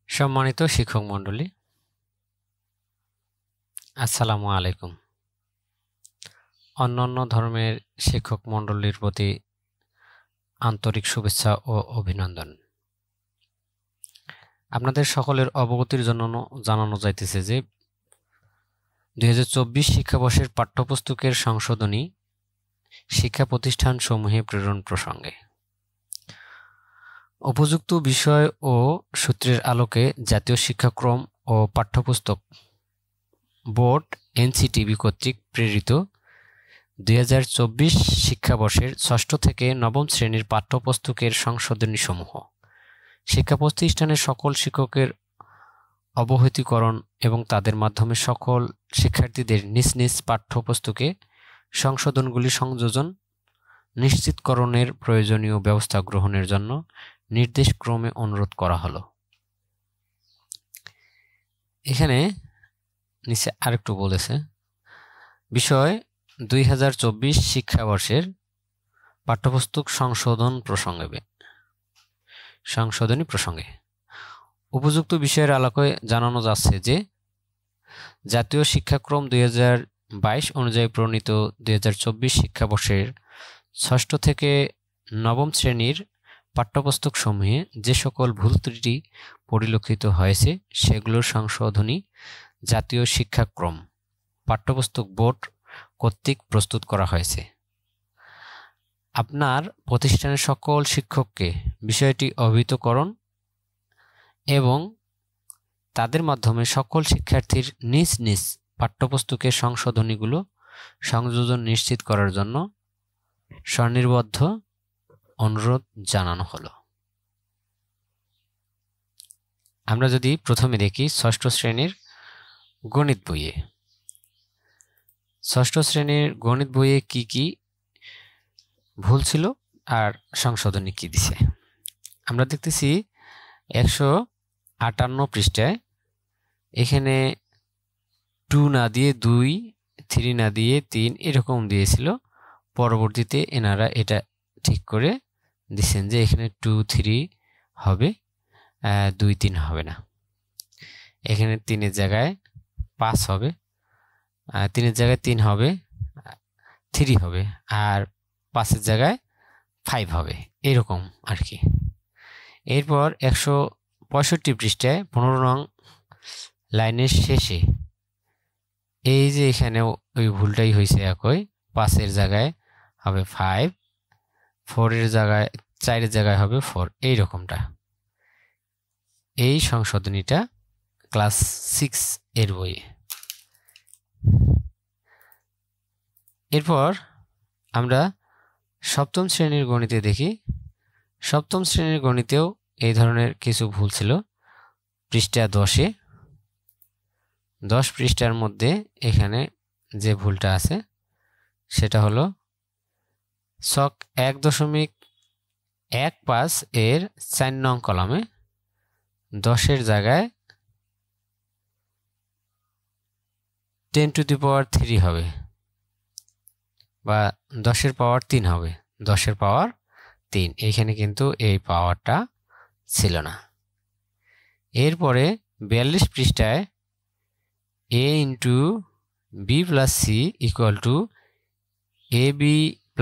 সম্মানিত শিক্ষক মণ্ডলী, আসসালামু আলাইকুম। অন্যান্য ধর্মের শিক্ষক মণ্ডলীর প্রতি আন্তরিক শুভেচ্ছা ও অভিনন্দন। আপনাদের সকলের অবগতির জন্য জানানো যাইতেছে যে 2024 শিক্ষাবর্ষের পাঠ্যপুস্তকের সংশোধনী শিক্ষা প্রতিষ্ঠান সমূহে প্রেরণ প্রসঙ্গে উপযুক্ত বিষয় ও সূত্রের আলোকে জাতীয় শিক্ষাক্রম ও পাঠ্যপুস্তক বোর্ড এনসিটিবি কর্তৃক প্রেরিত 2024 শিক্ষাবর্ষের 6ষ্ঠ থেকে 9ম শ্রেণীর পাঠ্যপুস্তকের সংশোধনী সমূহ শিক্ষা প্রতিষ্ঠানের সকল শিক্ষকের অবহিতকরণ এবং তাদের মাধ্যমে সকল শিক্ষার্থীদের নিজ নিজ পাঠ্যপুস্তকে সংশোধনগুলি সংযোজন নিশ্চিতকরণের প্রয়োজনীয় ব্যবস্থা গ্রহণের জন্য নির্দেশক্রমে অনুরোধ করা হলো। এখানে নিচে আরেকটু বলেছে, বিষয় 2024 শিক্ষাবর্ষের পাঠ্যপুস্তক সংশোধনী প্রসঙ্গে উপযুক্ত বিষয়ের আলোকে জানানো যাচ্ছে যে জাতীয় শিক্ষাক্রম 2022 অনুযায়ী প্রণীত 2024 শিক্ষাবর্ষের 6ষ্ঠ থেকে 9ম শ্রেণীর পাঠ্যপুস্তক সমূহে যে সকল ভুল ত্রুটি পরিলক্ষিত হয়েছে সেগুলোর সংশোধনী জাতীয় শিক্ষাক্রম পাঠ্যপুস্তক বোর্ড কর্তৃক প্রস্তুত করা হয়েছে। আপনার প্রতিষ্ঠানের সকল শিক্ষককে বিষয়টি অবহিতকরণ এবং তাদের মাধ্যমে সকল শিক্ষার্থীর নিজ নিজ পাঠ্যপুস্তকের সংশোধনীগুলো সংযোজন নিশ্চিত করার জন্য স্বনির্বদ্ধ অনুরোধ জানানো হলো। আমরা যদি প্রথমে দেখি 6ষ্ঠ শ্রেণীর গণিত বইয়ে, 6ষ্ঠ শ্রেণীর গণিত বইয়ে কি কি ভুল ছিল আর সংশোধনী কি দিছে। আমরা দেখতেছি 158 পৃষ্ঠায় এখানে 2 না দিয়ে 2, 3 না দিয়ে 3 এরকম দিয়েছিল। পরবর্তীতে এনারা এটা ঠিক করে দিচ্ছেন যে এখানে 2, 3 হবে, 2, 3 হবে না। এখানে 3-এর জায়গায় 5 হবে, 3-এর জায়গায় 3 হবে, 3 হবে, আর 5-এর জায়গায় 5 হবে, এরকম আর কি। এরপর 165 পৃষ্ঠায় 15 নং লাইনের শেষে এই যে এখানে ওই ভুলটাই হয়েছে একই, 5-এর জায়গায় হবে 5, 4-এর জায়গায় 4-এর জায়গায় হবে 4, এইরকমটা। এই সংশোধনীটা ক্লাস 6 এর বইয়ে। এরপর আমরা 7ম শ্রেণীর গণিতে দেখি। 7ম শ্রেণীর গণিতেও এই ধরনের কিছু ভুল ছিল। পৃষ্ঠা 10-এ 10 পৃষ্ঠার মধ্যে এখানে যে ভুলটা আছে সেটা হলো ছক 1.15 এর 4 নং কলামে 10-এর জায়গায় 10⁻³ হবে বা 10-এর পাওয়ার 3 হবে, 10-এর পাওয়ার 3। এইখানে কিন্তু এই পাওয়ারটা ছিল না। এরপরে 42 পৃষ্ঠায় a × b + c = ab +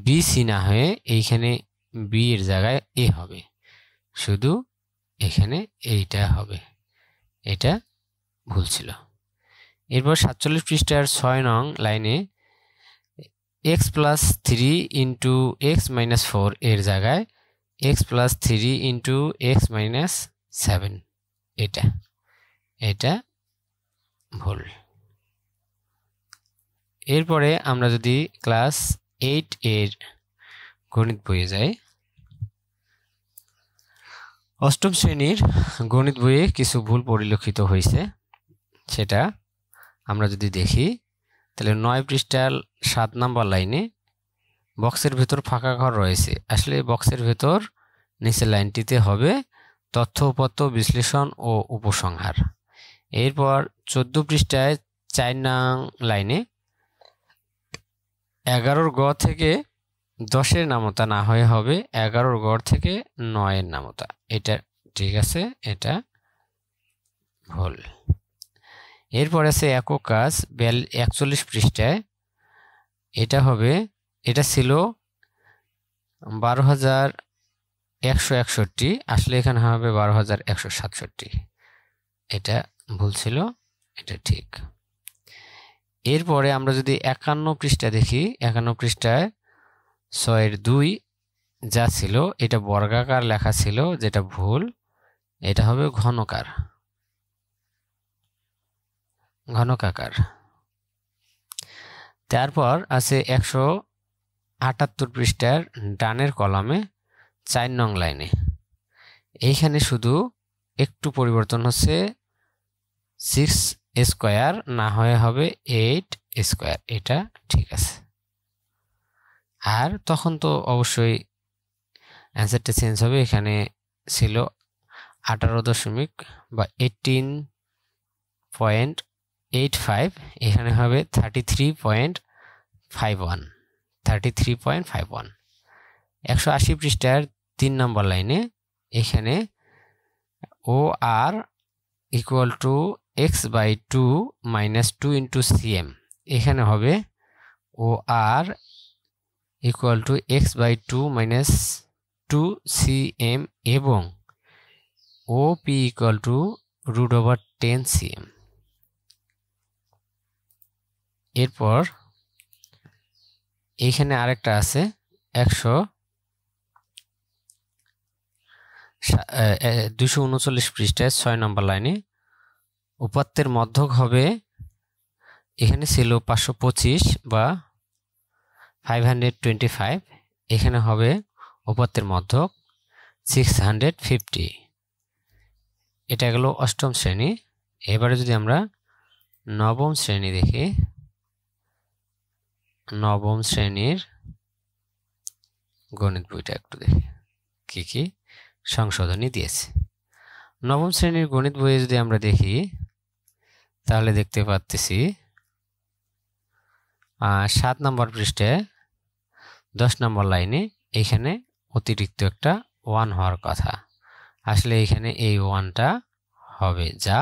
bc না হয়ে এইখানে b এর জায়গায় a হবে, শুধু এখানে এইটা হবে, এটা ভুল ছিল। এরপর 47 পৃষ্ঠার 6 নং লাইনে x + 3 × x - 4 এর জায়গায় x + 3 × x - 7, এটা ভুল। এরপরে আমরা যদি ক্লাস 8 এর গণিত বইয়ে যাই, 8ম শ্রেণীর গণিত বইয়ে কিছু ভুল পরিলক্ষিত হয়েছে। সেটা আমরা যদি দেখি তাহলে 9 পৃষ্ঠার 7 নম্বর লাইনে বক্সের ভেতর ফাঁকা ঘর রয়েছে। আসলে বক্সের ভেতর নিচের লাইনটিতে হবে তথ্য উপাত্ত বিশ্লেষণ ও উপসংহার। এরপর 14 পৃষ্ঠায় 4 নং লাইনে 11-র গ থেকে 10-এর নামতা না হয়ে হবে 11-র গ থেকে 9-এর নামতা, এটা ঠিক আছে, এটা ভুল। এরপর আছে একক কাজ 41 পৃষ্ঠায়, এটা হবে, এটা ছিল 12,161, আসলে এখানে হবে 12,167, এটা ভুল ছিল, এটা ঠিক। এরপরে আমরা যদি 51 পৃষ্ঠা দেখি, 51 পৃষ্ঠায় 6-2 যা ছিল এটা বর্গাকার লেখা ছিল, যেটা ভুল, এটা হবে ঘনকার, ঘনকাকার। তারপর আছে 178 পৃষ্ঠার ডানের কলামে 4 নং লাইনে, এইখানে শুধু একটু পরিবর্তন হচ্ছে, 6 স্কয়ার না হয়ে হবে 8 স্কয়ার, এটা ঠিক আছে। আর তখন তো অবশ্যই অ্যান্সারটা চেঞ্জ হবে, এখানে ছিল 18.85, এখানে হবে 33.51, 33.51। 180 পৃষ্ঠার 3 নম্বর লাইনে, এখানে ও আর ইকুয়াল টু x/2 - 2 × cm, এখানে হবে ও আর ইকুয়াল টু x/2 - 2 cm এবং OP ইকুয়াল টু √10 cm। এরপর এইখানে আরেকটা আছে 239 পৃষ্ঠায় 6 নম্বর লাইনে, উপাত্তের মধ্যক হবে, এখানে ছিল 525 বা 525, এখানে হবে উপাত্তের মধ্যক 650, এটা গেল অষ্টম শ্রেণী। এবারে যদি আমরা নবম শ্রেণী দেখি, নবম শ্রেণীর গণিত বইটা একটু দেখি কি কি সংশোধনী দিয়েছে। নবম শ্রেণীর গণিত বইয়ে যদি আমরা দেখি তাহলে দেখতে পাচ্ছি 7 নম্বর পৃষ্ঠায় 10 নম্বর লাইনে এখানে অতিরিক্ত একটা 1 হওয়ার কথা, আসলে এখানে এই 1টা হবে, যা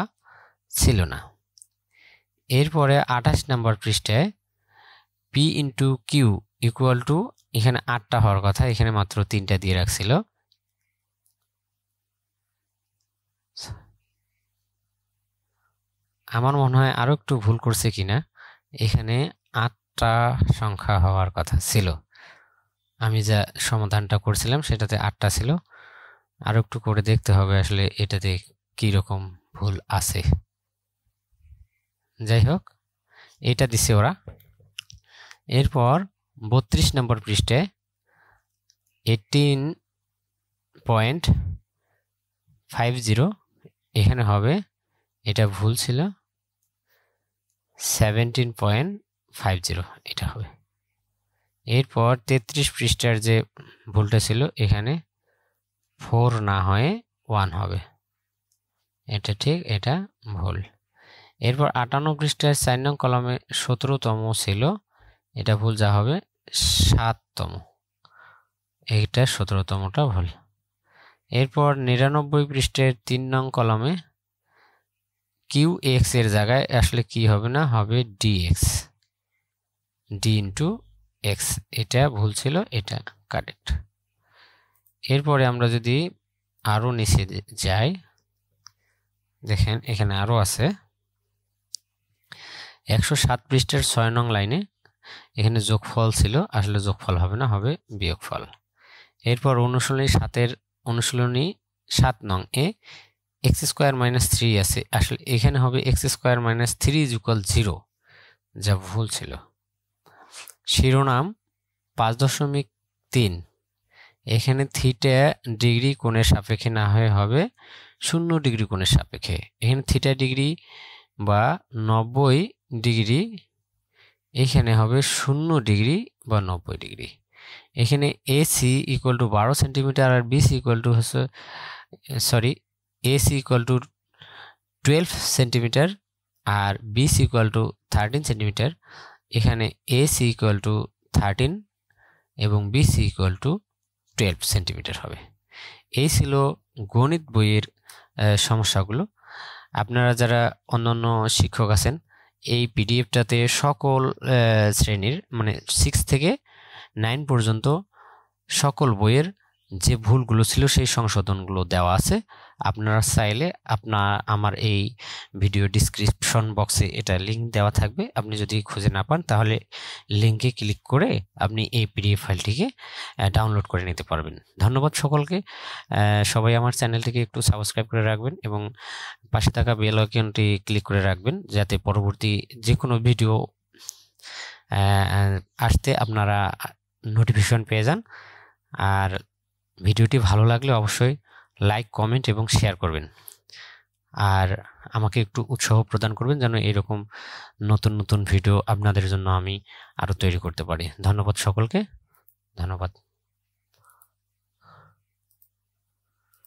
ছিল না। এরপরে 28 নম্বর পৃষ্ঠায় P × Q ইকুয়াল টু, এখানে 8টা হওয়ার কথা, এখানে মাত্র 3টা দিয়ে রাখছিল। আমার মনে হয় আরো একটু ভুল করছে কিনা, এখানে 8টা সংখ্যা হওয়ার কথা ছিল, আমি যা সমাধানটা করছিলাম সেটাতে 8টা ছিল, আরো একটু করে দেখতে হবে আসলে এটাতে কি রকম ভুল আছে। যাই হোক, এটা দিছে ওরা। এরপর 32 নম্বর পৃষ্ঠায় 18.50, এখানে হবে, এটা ভুল ছিল, 17.50 এটা হবে। এরপর 33 পৃষ্ঠার যে ভুলটা ছিল, এখানে 4 না হয়ে 1 হবে, এটা ঠিক, এটা ভুল। এরপর 58 পৃষ্ঠার 4 নং কলামে 17তম ছিল, এটা ভুল, যা হবে 7তম, এইটা 17তমটা ভুল। এরপর 99 পৃষ্ঠার 3 নং কলামে QX এর জায়গায় আসলে কি হবে না, হবে DX, D × X, এটা ভুল ছিল, এটা কারেক্ট। এরপরে আমরা যদি আরো নিচে যাই, দেখেন এখানে আরো আছে 107 পৃষ্ঠার 6 নং লাইনে, এখানে যোগফল ছিল, আসলে যোগফল হবে না, হবে বিয়োগফল। এরপর অনুশীলনী 7 নং এ x² - 3 আছে, আসলে এখানে হবে x² - 3 = 0, যা ভুল ছিল। শিরোনাম 5.3, এখানে থিটা ডিগ্রি কোণের সাপেক্ষে না হয়ে হবে 0 ডিগ্রি কোণের সাপেক্ষে, এখানে থিটা ডিগ্রি বা 90 ডিগ্রি, এখানে হবে 0 ডিগ্রি বা 90 ডিগ্রি। এখানে AC = 12 সেন্টিমিটার আর BC = 12 সেন্টিমিটার আর BC = 13 সেন্টিমিটার, এখানে AC = 13 এবং BC = 12 সেন্টিমিটার হবে। এই ছিল গণিত বইয়ের সমস্যাগুলো। আপনারা যারা অন্যান্য শিক্ষক আছেন, এই পিডিএফটাতে সকল শ্রেণীর মানে 6 থেকে 9 পর্যন্ত সকল বইয়ের যে ভুলগুলো ছিল সেই সংশোধনগুলো দেওয়া আছে। আপনারা চাইলে আমার এই ভিডিও ডিসক্রিপশন বক্সে এটা লিঙ্ক দেওয়া থাকবে। আপনি যদি খুঁজে না পান তাহলে লিঙ্কে ক্লিক করে আপনি এই পিডিএফ ফাইলটিকে ডাউনলোড করে নিতে পারবেন। ধন্যবাদ সকলকে। সবাই আমার চ্যানেলটিকে একটু সাবস্ক্রাইব করে রাখবেন এবং পাশে থাকা বেল আইকনটি ক্লিক করে রাখবেন, যাতে পরবর্তী যে কোনো ভিডিও আসতে আপনারা নোটিফিকেশন পেয়ে যান। আর ভিডিওটি ভালো লাগলে অবশ্যই লাইক, কমেন্ট এবং শেয়ার করবেন। আর আমাকে একটু উৎসাহ প্রদান করবেন যেন এরকম নতুন নতুন ভিডিও আপনাদের জন্য আমি আরও তৈরি করতে পারি। ধন্যবাদ সকলকে, ধন্যবাদ।